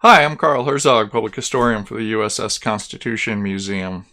Hi, I'm Carl Herzog, Public Historian for the USS Constitution Museum.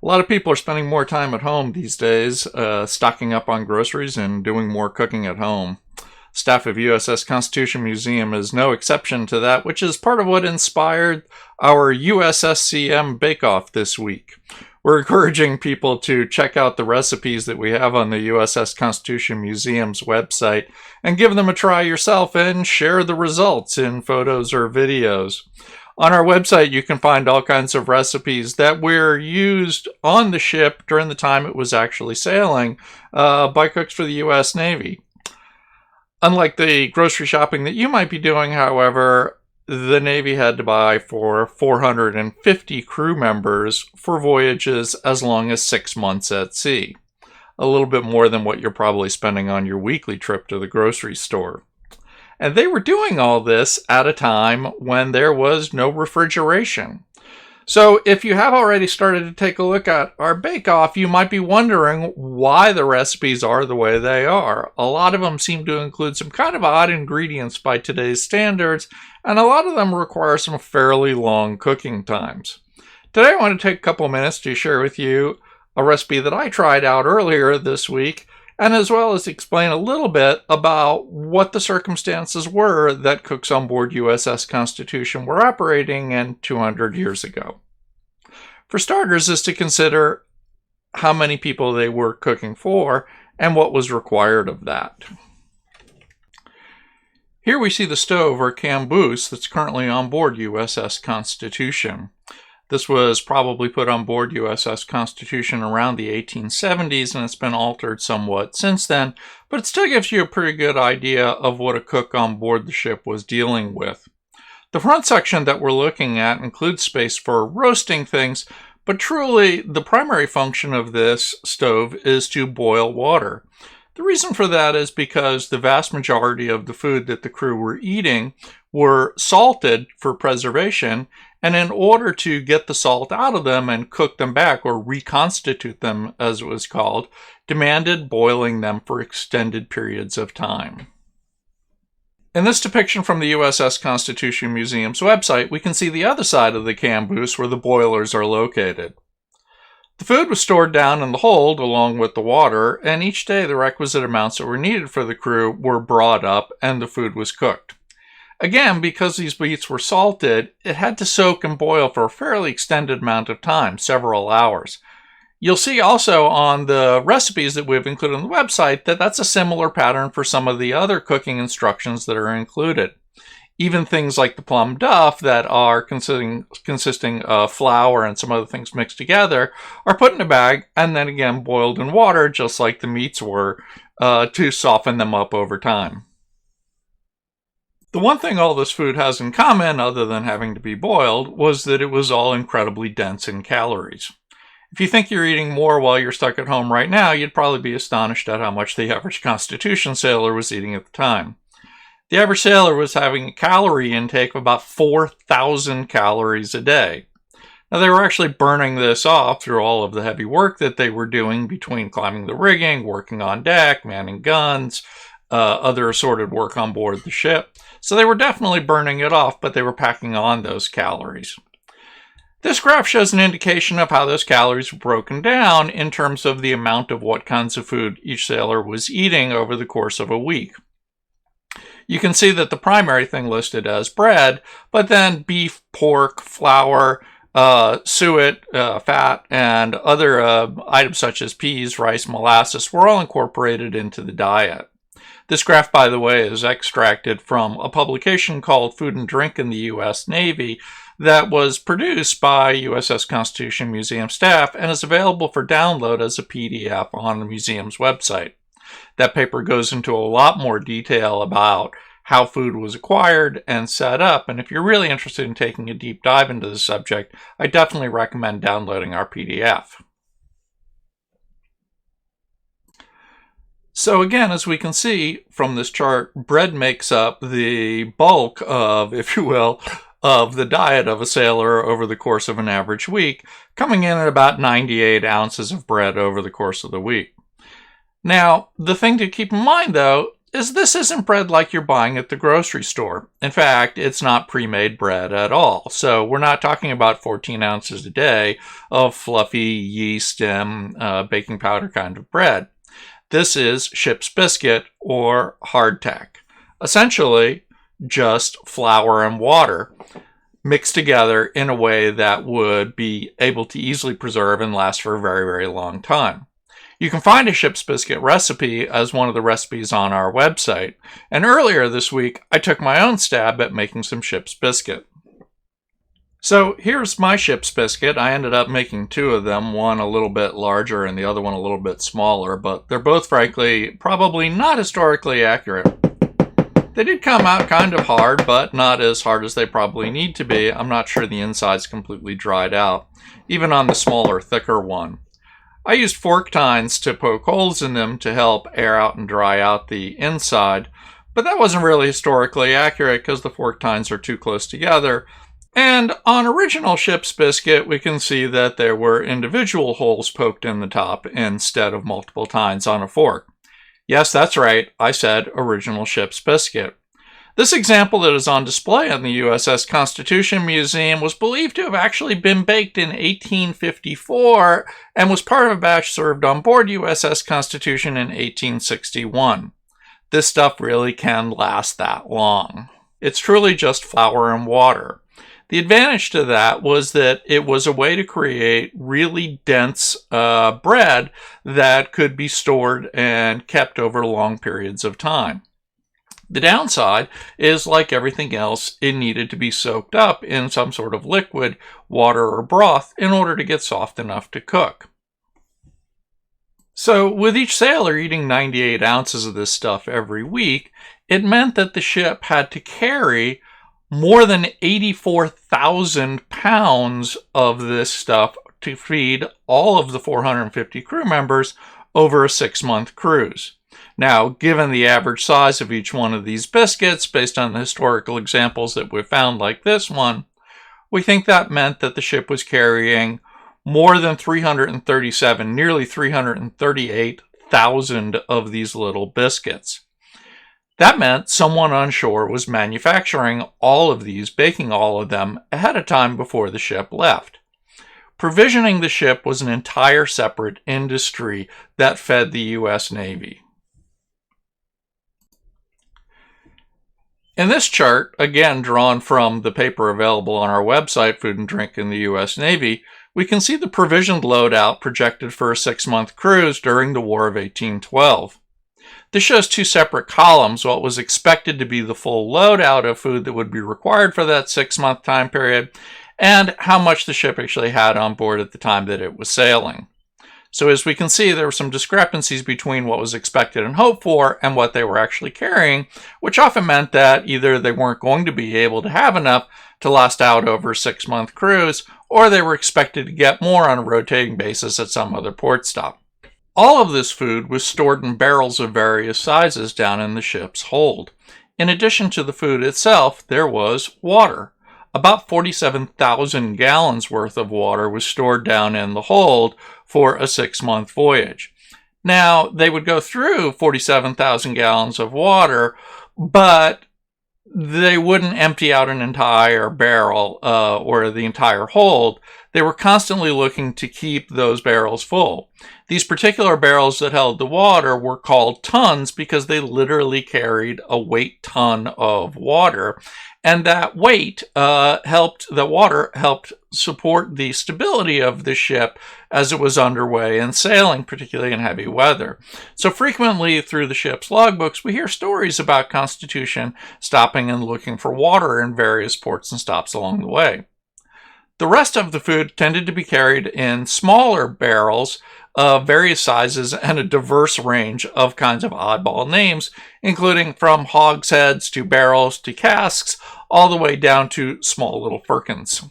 A lot of people are spending more time at home these days, stocking up on groceries and doing more cooking at home. Staff of USS Constitution Museum is no exception to that, which is part of what inspired our USSCM Bake-Off this week. We're encouraging people to check out the recipes that we have on the USS Constitution Museum's website and give them a try yourself and share the results in photos or videos. On our website, you can find all kinds of recipes that were used on the ship during the time it was actually sailing by cooks for the U.S. Navy. Unlike the grocery shopping that you might be doing, however, the Navy had to buy for 450 crew members for voyages as long as 6 months at sea. A little bit more than what you're probably spending on your weekly trip to the grocery store. And they were doing all this at a time when there was no refrigeration. So if you have already started to take a look at our bake-off, you might be wondering why the recipes are the way they are. A lot of them seem to include some kind of odd ingredients by today's standards, and a lot of them require some fairly long cooking times. Today I want to take a couple minutes to share with you a recipe that I tried out earlier this week, and as well as explain a little bit about what the circumstances were that cooks on board USS Constitution were operating in 200 years ago. For starters is to consider how many people they were cooking for and what was required of that. Here we see the stove or camboose that's currently on board USS Constitution. This was probably put on board USS Constitution around the 1870s, and it's been altered somewhat since then, but it still gives you a pretty good idea of what a cook on board the ship was dealing with. The front section that we're looking at includes space for roasting things, but truly the primary function of this stove is to boil water. The reason for that is because the vast majority of the food that the crew were eating were salted for preservation, and in order to get the salt out of them and cook them back, or reconstitute them as it was called, demanded boiling them for extended periods of time. In this depiction from the USS Constitution Museum's website, we can see the other side of the camboose where the boilers are located. The food was stored down in the hold along with the water, and each day the requisite amounts that were needed for the crew were brought up and the food was cooked. Again, because these meats were salted, it had to soak and boil for a fairly extended amount of time, several hours. You'll see also on the recipes that we've included on the website that that's a similar pattern for some of the other cooking instructions that are included. Even things like the plum duff that are consisting of flour and some other things mixed together are put in a bag and then again boiled in water just like the meats were to soften them up over time. The one thing all this food has in common, other than having to be boiled, was that it was all incredibly dense in calories. If you think you're eating more while you're stuck at home right now, you'd probably be astonished at how much the average Constitution sailor was eating at the time. The average sailor was having a calorie intake of about 4,000 calories a day. Now, they were actually burning this off through all of the heavy work that they were doing between climbing the rigging, working on deck, manning guns, other assorted work on board the ship. So they were definitely burning it off, but they were packing on those calories. This graph shows an indication of how those calories were broken down in terms of the amount of what kinds of food each sailor was eating over the course of a week. You can see that the primary thing listed as bread, but then beef, pork, flour, suet, fat, and other items such as peas, rice, molasses were all incorporated into the diet. This graph, by the way, is extracted from a publication called Food and Drink in the U.S. Navy that was produced by USS Constitution Museum staff and is available for download as a PDF on the museum's website. That paper goes into a lot more detail about how food was acquired and set up, and if you're really interested in taking a deep dive into the subject, I definitely recommend downloading our PDF. So again, as we can see from this chart, bread makes up the bulk of, if you will, of the diet of a sailor over the course of an average week, coming in at about 98 ounces of bread over the course of the week. Now, the thing to keep in mind, though, is this isn't bread like you're buying at the grocery store. In fact, it's not pre-made bread at all. So we're not talking about 14 ounces a day of fluffy yeast and baking powder kind of bread. This is ship's biscuit or hardtack. Essentially, just flour and water mixed together in a way that would be able to easily preserve and last for a very, very long time. You can find a ship's biscuit recipe as one of the recipes on our website. And earlier this week, I took my own stab at making some ship's biscuit. So here's my ship's biscuit. I ended up making two of them, one a little bit larger and the other one a little bit smaller, but they're both, frankly, probably not historically accurate. They did come out kind of hard, but not as hard as they probably need to be. I'm not sure the inside's completely dried out, even on the smaller, thicker one. I used fork tines to poke holes in them to help air out and dry out the inside, but that wasn't really historically accurate because the fork tines are too close together. And on original ship's biscuit, we can see that there were individual holes poked in the top instead of multiple tines on a fork. Yes, that's right, I said original ship's biscuit. This example that is on display in the USS Constitution Museum was believed to have actually been baked in 1854 and was part of a batch served on board USS Constitution in 1861. This stuff really can last that long. It's truly just flour and water. The advantage to that was that it was a way to create really dense bread that could be stored and kept over long periods of time. The downside is, like everything else, it needed to be soaked up in some sort of liquid, water or broth, in order to get soft enough to cook. So with each sailor eating 98 ounces of this stuff every week, it meant that the ship had to carry more than 84,000 pounds of this stuff to feed all of the 450 crew members over a 6-month cruise. Now, given the average size of each one of these biscuits, based on the historical examples that we've found like this one, we think that meant that the ship was carrying more than 337, nearly 338,000 of these little biscuits. That meant someone on shore was manufacturing all of these, baking all of them ahead of time before the ship left. Provisioning the ship was an entire separate industry that fed the U.S. Navy. In this chart, again drawn from the paper available on our website, Food and Drink in the U.S. Navy, we can see the provisioned loadout projected for a 6-month cruise during the War of 1812. This shows two separate columns, what was expected to be the full loadout of food that would be required for that 6-month time period, and how much the ship actually had on board at the time that it was sailing. So as we can see, there were some discrepancies between what was expected and hoped for and what they were actually carrying, which often meant that either they weren't going to be able to have enough to last out over a 6-month cruise, or they were expected to get more on a rotating basis at some other port stop. All of this food was stored in barrels of various sizes down in the ship's hold. In addition to the food itself, there was water. About 47,000 gallons worth of water was stored down in the hold for a 6-month voyage. Now, they would go through 47,000 gallons of water, but they wouldn't empty out an entire barrel or the entire hold. They were constantly looking to keep those barrels full. These particular barrels that held the water were called tons because they literally carried a weight ton of water. And that weight water helped support the stability of the ship as it was underway and sailing, particularly in heavy weather. So frequently through the ship's logbooks, we hear stories about Constitution stopping and looking for water in various ports and stops along the way. The rest of the food tended to be carried in smaller barrels of various sizes and a diverse range of kinds of oddball names, including from hogsheads to barrels to casks, all the way down to small little firkins.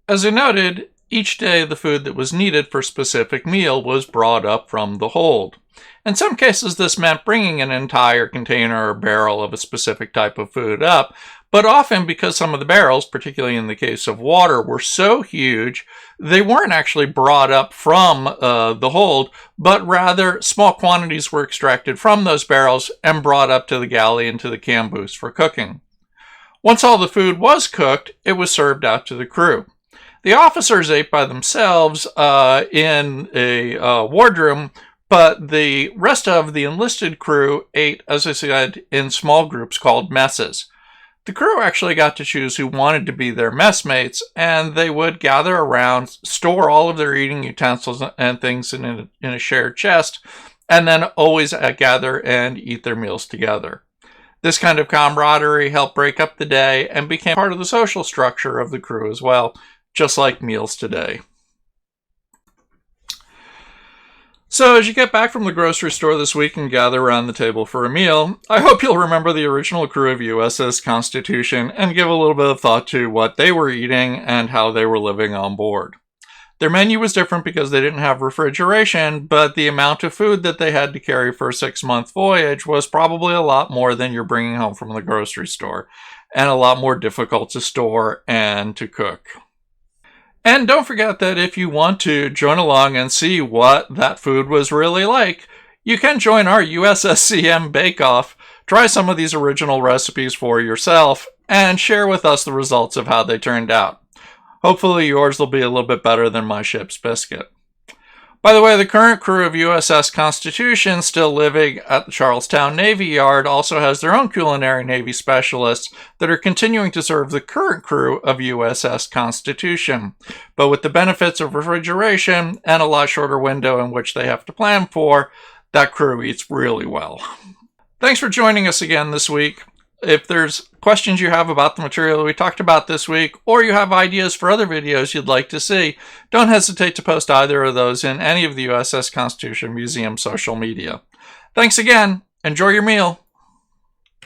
As I noted, each day the food that was needed for a specific meal was brought up from the hold. In some cases, this meant bringing an entire container or barrel of a specific type of food up, but often because some of the barrels, particularly in the case of water, were so huge, they weren't actually brought up from the hold, but rather small quantities were extracted from those barrels and brought up to the galley and to the camboose for cooking. Once all the food was cooked, it was served out to the crew. The officers ate by themselves in a wardroom, but the rest of the enlisted crew ate, as I said, in small groups called messes. The crew actually got to choose who wanted to be their messmates, and they would gather around, store all of their eating utensils and things in a shared chest, and then always gather and eat their meals together. This kind of camaraderie helped break up the day and became part of the social structure of the crew as well, just like meals today. So as you get back from the grocery store this week and gather around the table for a meal, I hope you'll remember the original crew of USS Constitution and give a little bit of thought to what they were eating and how they were living on board. Their menu was different because they didn't have refrigeration, but the amount of food that they had to carry for a 6-month voyage was probably a lot more than you're bringing home from the grocery store, and a lot more difficult to store and to cook. And don't forget that if you want to join along and see what that food was really like, you can join our USSCM Bake-Off, try some of these original recipes for yourself, and share with us the results of how they turned out. Hopefully yours will be a little bit better than my ship's biscuit. By the way, the current crew of USS Constitution, still living at the Charlestown Navy Yard, also has their own culinary Navy specialists that are continuing to serve the current crew of USS Constitution. But with the benefits of refrigeration and a lot shorter window in which they have to plan for, that crew eats really well. Thanks for joining us again this week. If there's questions you have about the material we talked about this week, or you have ideas for other videos you'd like to see, don't hesitate to post either of those in any of the USS Constitution Museum social media. Thanks again. Enjoy your meal.